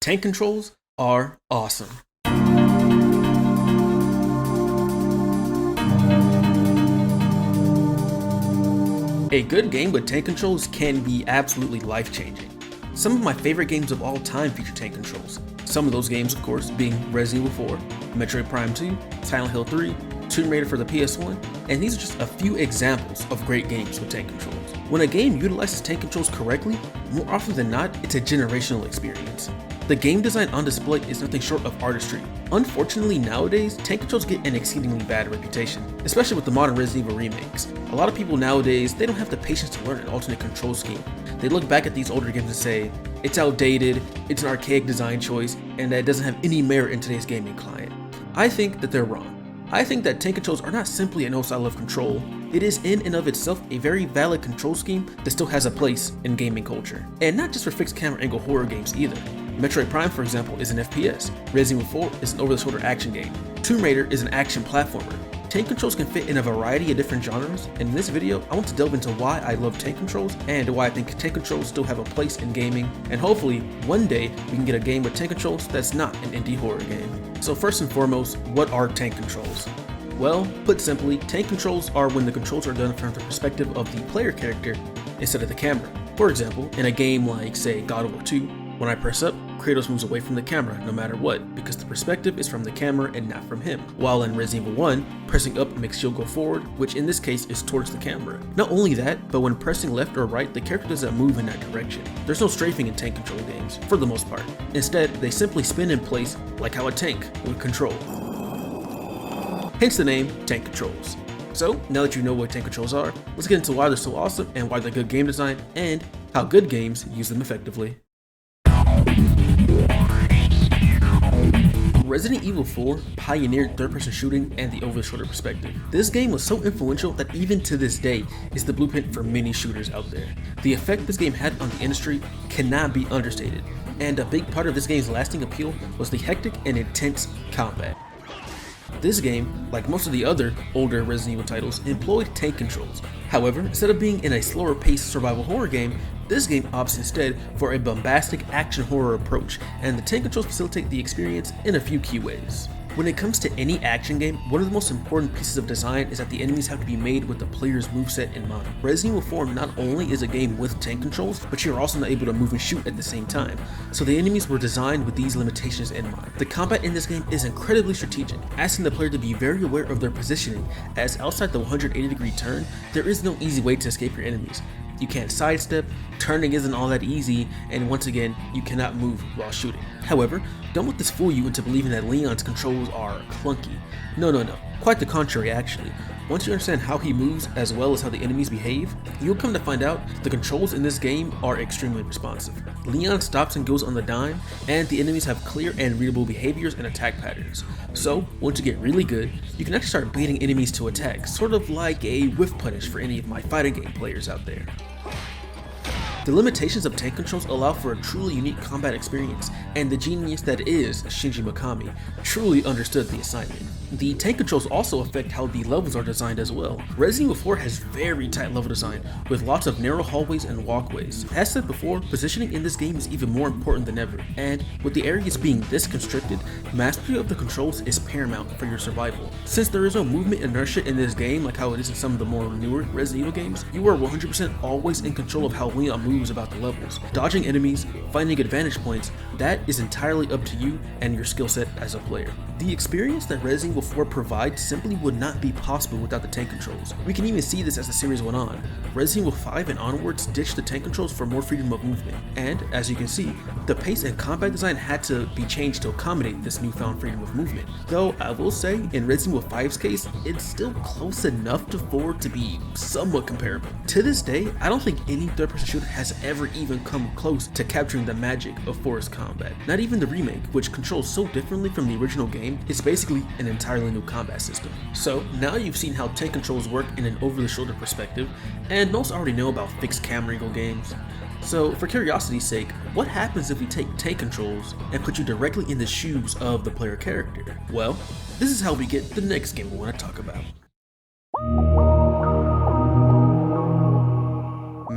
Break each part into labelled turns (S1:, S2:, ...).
S1: tank controls are awesome. A good game with tank controls can be absolutely life-changing. Some of my favorite games of all time feature tank controls. Some of those games, of course, being Resident Evil 4, Metroid Prime 2, Silent Hill 3, Tomb Raider for the PS1, and these are just a few examples of great games with tank controls. When a game utilizes tank controls correctly, more often than not, it's a generational experience. The game design on display is nothing short of artistry. Unfortunately, nowadays, tank controls get an exceedingly bad reputation, especially with the modern Resident Evil remakes. A lot of people nowadays, they don't have the patience to learn an alternate control scheme. They look back at these older games and say, it's outdated, it's an archaic design choice, and that it doesn't have any merit in today's gaming client. I think that they're wrong. I think that tank controls are not simply an old style of control. It is in and of itself a very valid control scheme that still has a place in gaming culture. And not just for fixed camera angle horror games either. Metroid Prime, for example, is an FPS. Resident Evil 4 is an over-the-shoulder action game. Tomb Raider is an action platformer. Tank controls can fit in a variety of different genres, and in this video, I want to delve into why I love tank controls and why I think tank controls still have a place in gaming, and hopefully, one day, we can get a game with tank controls that's not an indie horror game. So first and foremost, what are tank controls? Well, put simply, tank controls are when the controls are done from the perspective of the player character instead of the camera. For example, in a game like, say, God of War 2, when I press up, Kratos moves away from the camera no matter what, because the perspective is from the camera and not from him. While in Resident Evil 1, pressing up makes shield go forward, which in this case is towards the camera. Not only that, but when pressing left or right, the character doesn't move in that direction. There's no strafing in tank control games, for the most part. Instead, they simply spin in place like how a tank would control. Hence the name, tank controls. So, now that you know what tank controls are, let's get into why they're so awesome and why they're good game design, and how good games use them effectively. Resident Evil 4 pioneered third-person shooting and the over-the-shoulder perspective. This game was so influential that even to this day is the blueprint for many shooters out there. The effect this game had on the industry cannot be understated, and a big part of this game's lasting appeal was the hectic and intense combat. This game, like most of the other older Resident Evil titles, employed tank controls. However, instead of being in a slower paced survival horror game, this game opts instead for a bombastic action horror approach, and the tank controls facilitate the experience in a few key ways. When it comes to any action game, one of the most important pieces of design is that the enemies have to be made with the player's moveset in mind. Resident Evil 4 not only is a game with tank controls, but you're also not able to move and shoot at the same time, so the enemies were designed with these limitations in mind. The combat in this game is incredibly strategic, asking the player to be very aware of their positioning, as outside the 180-degree turn, there is no easy way to escape your enemies. You can't sidestep, turning isn't all that easy, and once again, you cannot move while shooting. However, don't let this fool you into believing that Leon's controls are clunky. No. Quite the contrary actually. Once you understand how he moves as well as how the enemies behave, you'll come to find out the controls in this game are extremely responsive. Leon stops and goes on the dime, and the enemies have clear and readable behaviors and attack patterns. So, once you get really good, you can actually start baiting enemies to attack, sort of like a whiff punish for any of my fighting game players out there. The limitations of tank controls allow for a truly unique combat experience, and the genius that is Shinji Mikami truly understood the assignment. The tank controls also affect how the levels are designed as well. Resident Evil 4 has very tight level design, with lots of narrow hallways and walkways. As said before, positioning in this game is even more important than ever, and with the areas being this constricted, mastery of the controls is paramount for your survival. Since there is no movement inertia in this game like how it is in some of the more newer Resident Evil games, you are 100% always in control of how Leon moves about the levels. Dodging enemies, finding advantage points, that is entirely up to you and your skill set as a player. The experience that Resident Evil 4 provides simply would not be possible without the tank controls. We can even see this as the series went on. Resident Evil 5 and onwards ditched the tank controls for more freedom of movement, and as you can see, the pace and combat design had to be changed to accommodate this newfound freedom of movement. Though I will say, in Resident Evil 5's case, it's still close enough to 4 to be somewhat comparable. To this day, I don't think any third-person shooter has ever even come close to capturing the magic of 4's combat. Not even the remake, which controls so differently from the original game, is basically an entirely new combat system. So now you've seen how tank controls work in an over-the-shoulder perspective, and most already know about fixed camera angle games. So for curiosity's sake, what happens if we take tank controls and put you directly in the shoes of the player character? Well, this is how we get the next game we want to talk about.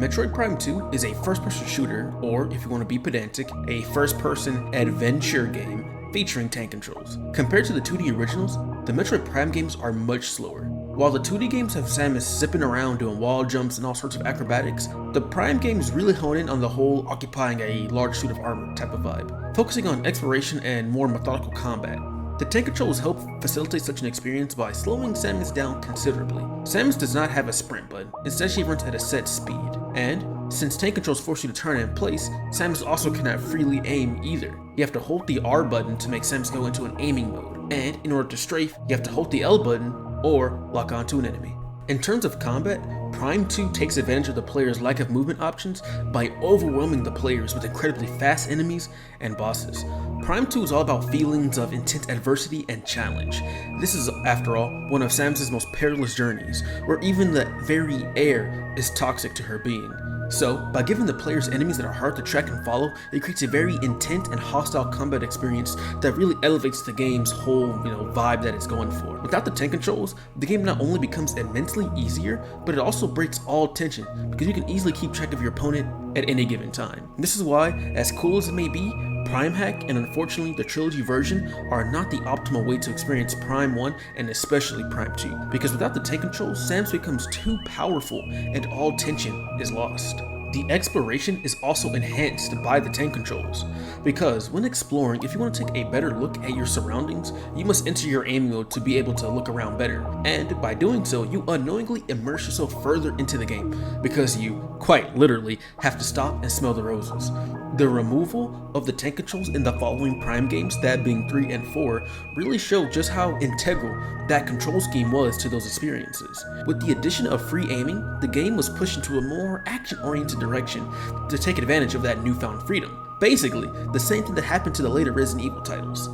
S1: Metroid Prime 2 is a first-person shooter, or if you want to be pedantic, a first-person adventure game featuring tank controls. Compared to the 2D originals, the Metroid Prime games are much slower. While the 2D games have Samus zipping around doing wall jumps and all sorts of acrobatics, the Prime games really hone in on the whole occupying a large suit of armor type of vibe, focusing on exploration and more methodical combat. The tank controls help facilitate such an experience by slowing Samus down considerably. Samus does not have a sprint button, instead she runs at a set speed, and since tank controls force you to turn in place, Samus also cannot freely aim either. You have to hold the R button to make Samus go into an aiming mode, and in order to strafe, you have to hold the L button or lock onto an enemy. In terms of combat, Prime 2 takes advantage of the player's lack of movement options by overwhelming the players with incredibly fast enemies and bosses. Prime 2 is all about feelings of intense adversity and challenge. This is, after all, one of Samus' most perilous journeys, where even the very air is toxic to her being. So, by giving the players enemies that are hard to track and follow, it creates a very intense and hostile combat experience that really elevates the game's whole, vibe that it's going for. Without the tank controls, the game not only becomes immensely easier, but it also breaks all tension, because you can easily keep track of your opponent at any given time. This is why, as cool as it may be, Prime Hack and unfortunately the Trilogy version are not the optimal way to experience Prime 1 and especially Prime 2, because without the tank controls, Samus becomes too powerful and all tension is lost. The exploration is also enhanced by the tank controls, because when exploring, if you want to take a better look at your surroundings, you must enter your aiming mode to be able to look around better, and by doing so, you unknowingly immerse yourself further into the game, because you, quite literally, have to stop and smell the roses. The removal of the tank controls in the following Prime games, that being 3 and 4, really show just how integral that control scheme was to those experiences. With the addition of free aiming, the game was pushed into a more action-oriented direction to take advantage of that newfound freedom. Basically, the same thing that happened to the later Resident Evil titles.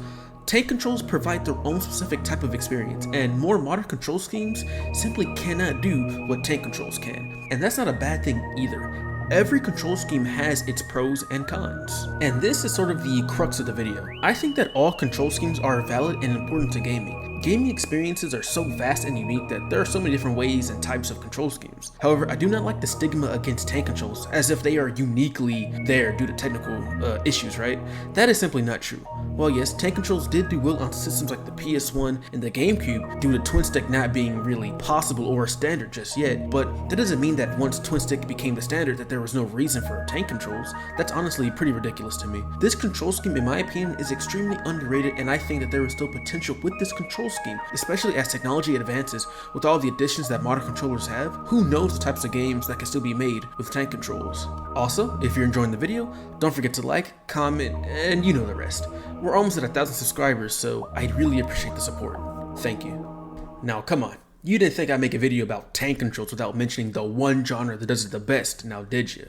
S1: Tank controls provide their own specific type of experience, and more modern control schemes simply cannot do what tank controls can. And that's not a bad thing either. Every control scheme has its pros and cons. And this is sort of the crux of the video. I think that all control schemes are valid and important to gaming. Gaming experiences are so vast and unique that there are so many different ways and types of control schemes. However, I do not like the stigma against tank controls as if they are uniquely there due to technical issues, right? That is simply not true. While yes, tank controls did do well on systems like the PS1 and the GameCube due to twin stick not being really possible or a standard just yet, but that doesn't mean that once twin stick became the standard that there was no reason for tank controls. That's honestly pretty ridiculous to me. This control scheme, in my opinion, is extremely underrated, and I think that there is still potential with this control scheme, especially as technology advances with all the additions that modern controllers have. Who knows the types of games that can still be made with tank controls. Also, if you're enjoying the video, don't forget to like, comment, and you know the rest. We're almost at 1,000 subscribers, so I'd really appreciate the support. Thank you. Now come on, you didn't think I'd make a video about tank controls without mentioning the one genre that does it the best, now did you?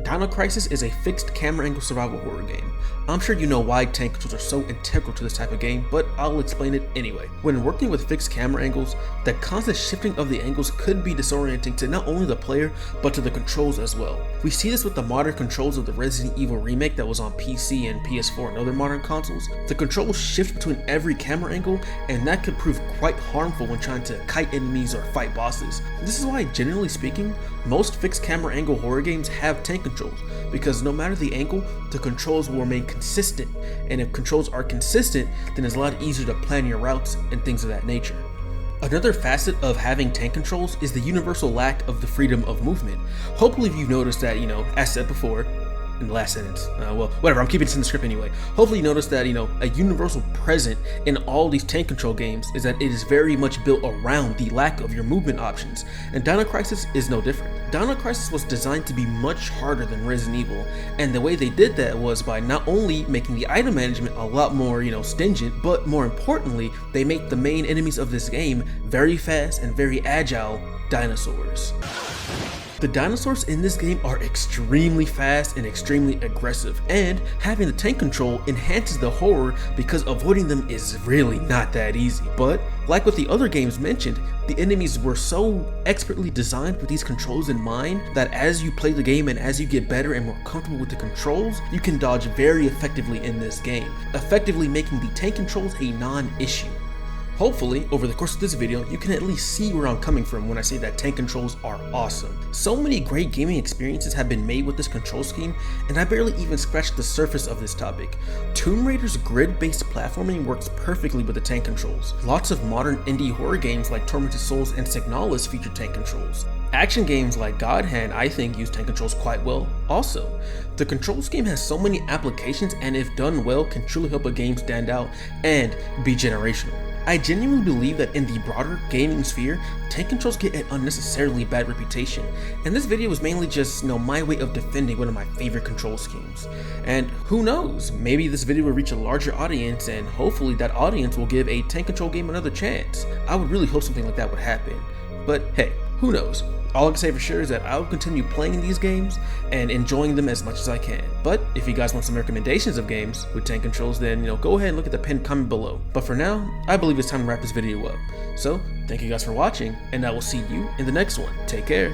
S1: Dino Crisis is a fixed camera angle survival horror game. I'm sure you know why tank controls are so integral to this type of game, but I'll explain it anyway. When working with fixed camera angles, the constant shifting of the angles could be disorienting to not only the player, but to the controls as well. We see this with the modern controls of the Resident Evil remake that was on PC and PS4 and other modern consoles. The controls shift between every camera angle, and that could prove quite harmful when trying to kite enemies or fight bosses. This is why, generally speaking, most fixed camera angle horror games have tank controls, because no matter the angle, the controls will remain consistent, and if controls are consistent, then it's a lot easier to plan your routes and things of that nature. Another facet of having tank controls is the universal lack of the freedom of movement. Hopefully you've noticed that, as said before, in the last sentence, well, whatever, I'm keeping this in the script anyway. Hopefully you notice that, a universal present in all these tank control games is that it is very much built around the lack of your movement options, and Dino Crisis is no different. Dino Crisis was designed to be much harder than Resident Evil, and the way they did that was by not only making the item management a lot more, stringent, but more importantly, they make the main enemies of this game very fast and very agile dinosaurs. The dinosaurs in this game are extremely fast and extremely aggressive, and having the tank control enhances the horror because avoiding them is really not that easy. But like with the other games mentioned, the enemies were so expertly designed with these controls in mind that as you play the game and as you get better and more comfortable with the controls, you can dodge very effectively in this game, effectively making the tank controls a non-issue. Hopefully, over the course of this video, you can at least see where I'm coming from when I say that tank controls are awesome. So many great gaming experiences have been made with this control scheme, and I barely even scratched the surface of this topic. Tomb Raider's grid-based platforming works perfectly with the tank controls. Lots of modern indie horror games like Tormented Souls and Signalis feature tank controls. Action games like God Hand, I think, use tank controls quite well also. The control scheme has so many applications, and if done well, can truly help a game stand out and be generational. I genuinely believe that in the broader gaming sphere, tank controls get an unnecessarily bad reputation, and this video is mainly just, my way of defending one of my favorite control schemes. And who knows, maybe this video will reach a larger audience, and hopefully that audience will give a tank control game another chance. I would really hope something like that would happen. But hey, who knows? All I can say for sure is that I will continue playing these games and enjoying them as much as I can. But if you guys want some recommendations of games with tank controls, then go ahead and look at the pinned comment below. But for now, I believe it's time to wrap this video up. So thank you guys for watching, and I will see you in the next one. Take care.